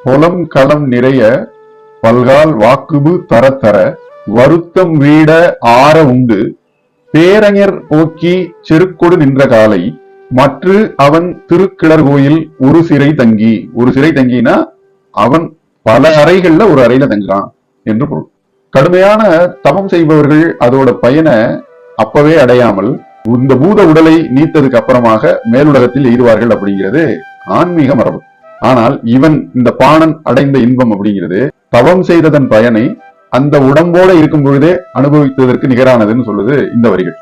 பொலம் களம் நிறைய பல்கால் வாக்குபு தரத்தர வருத்தம் வீட ஆற உண்டு பேரஞர் போக்கி செருக்கொடு நின்ற காலை மற்று அவன் திருக்கிளர் கோயில் ஒரு சிறை தங்கினா அவன் பல அறைகள்ல ஒரு அறையில தங்குறான் என்று பொருள். கடுமையான தவம் செய்பவர்கள் அதோட பயனை அப்பவே அடையாமல் இந்த பூத உடலை நீத்ததுக்கு அப்புறமாக மேலுலகத்தில் எய்துவார்கள் அப்படிங்கிறது ஆன்மீக மரபு. ஆனால் இவன் இந்த பாணன் அடைந்த இன்பம் அப்படிங்கிறது தவம் செய்ததன் பயனை அந்த உடம்போட இருக்கும் பொழுதே அனுபவித்ததற்கு நிகரானதுன்னு சொல்லுது இந்த வரிகள்.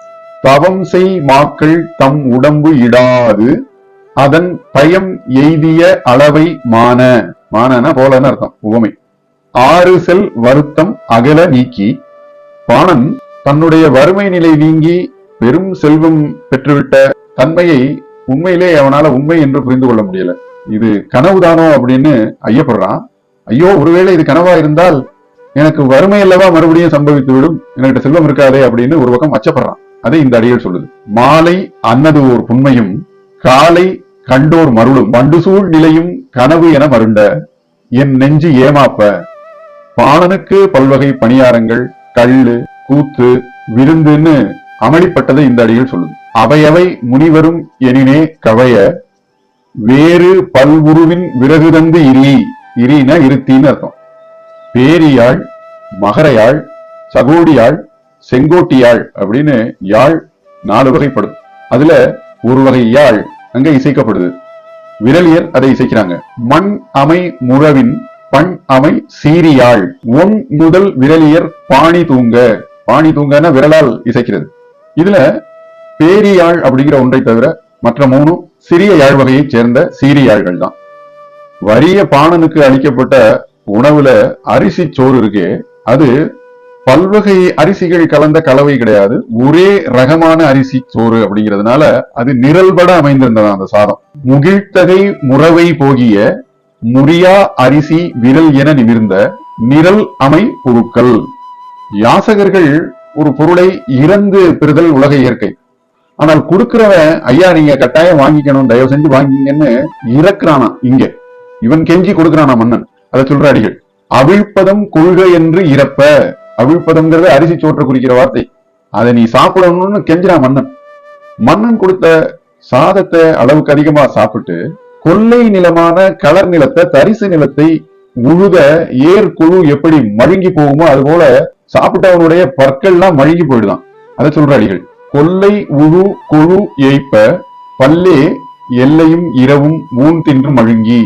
தவம் செய் மாக்கள் தம் உடம்பு இடாது அதன் பயம் எய்திய அளவை மானனா போலன்னு அர்த்தம், உவமை. ஆறு செல் வருத்தம் அகல நீக்கி பாணன் தன்னுடைய வறுமை நிலை நீங்கி பெரும் செல்வம் பெற்றுவிட்ட தன்மையை உண்மையிலே அவனால உண்மை என்று புரிந்து கொள்ள முடியல. இது கனவுதானோ அப்படின்னு ஐயப்படுறான். ஐயோ, ஒருவேளை இது கனவா இருந்தால் எனக்கு வறுமை அல்லவா மறுபடியும் சம்பவித்து விடும், என்கிட்ட செல்வம் இருக்காதே அப்படின்னு ஒரு பக்கம் அச்சப்படுறான். அதை இந்த அடிகள் சொல்லுது. மாலை அன்னது ஓர் புண்மையும் காலை கண்டோர் மருளும் வண்டுசூழ் நிலையும் கனவு என மருண்ட என் நெஞ்சு ஏமாப்ப. பாணனுக்கு பல்வகை பணியாரங்கள், கள்ளு, கூத்து, விருந்துன்னு அமளிப்பட்டதை இந்த அடிகள் சொல்லுது. அவையவை முனிவரும் எனினே கவைய வேறு பல்வுருவின் விறகு தந்து இரினா இருத்தின்னு அர்த்தம். பேரியாழ், மகரையாழ், சகோடியாழ், செங்கோட்டியாழ் அப்படின்னு யாழ் 4 வகைப்படும். அதுல ஒரு வகை யாழ் அங்க இசைக்கப்படுது. விரலியர் அதை இசைக்கிறாங்க. மண் அமை முழவின் பண் அமை சீரியாழ் ஒன் முதல் விரலியர் பாணி தூங்கன விரலால் இசைக்கிறது. இதுல பேரியாழ் அப்படிங்கிற ஒன்றை தவிர மற்ற 3 சிறிய யாழ் வகையைச் சேர்ந்த சீரியாழ்கள் தான். வறிய பாணனுக்கு அளிக்கப்பட்ட உணவுல அரிசி சோறு இருக்கே, அது பல்வகை அரிசிகள் கலந்த கலவை கிடையாது, ஒரே ரகமான அரிசி சோறு அப்படிங்கிறதுனால அது நிரல்பட அமைந்திருந்தது அந்த சாதம். முகிழ்த்தகை முறவை போகிய முறியா அரிசி விரல் என நிமிர்ந்த நிரல் அமை பொருட்கள். யாசகர்கள் ஒரு பொருளை இறந்து பெறுதல் உலக இயற்கை. ஆனால் கொடுக்கிறவன் ஐயா நீங்க கட்டாயம் வாங்கிக்கணும், தயவு செஞ்சு வாங்கிங்கன்னு இறக்குறானா. இங்க இவன் கெஞ்சி கொடுக்கிறானா மன்னன். அதை சொல்ற அடிகள். அவிழ்ப்பதம் கொள்கை என்று இறப்ப. அவிழ்ப்பதம்ங்கிறது அரிசி சோற்ற குறிக்கிற வார்த்தை. அதை நீ சாப்பிடணும்னு கெஞ்சிறான் மன்னன். மன்னன் கொடுத்த சாதத்தை அளவுக்கு அதிகமா சாப்பிட்டு கொள்ளை நிலமான கலர் நிலத்தை, தரிசு நிலத்தை உழுத ஏர் குழு எப்படி மழுங்கி போகுமோ அது போல சாப்பிட்டவனுடைய பற்கள்லாம் மழுங்கி போயிடுதான். அதை சொல்ற அடிகள். கொள்ளை உழு கொழு ஏய்ப்ப பல்லே எல்லையும் இரவும் ஊன் தின்று மழுங்கி.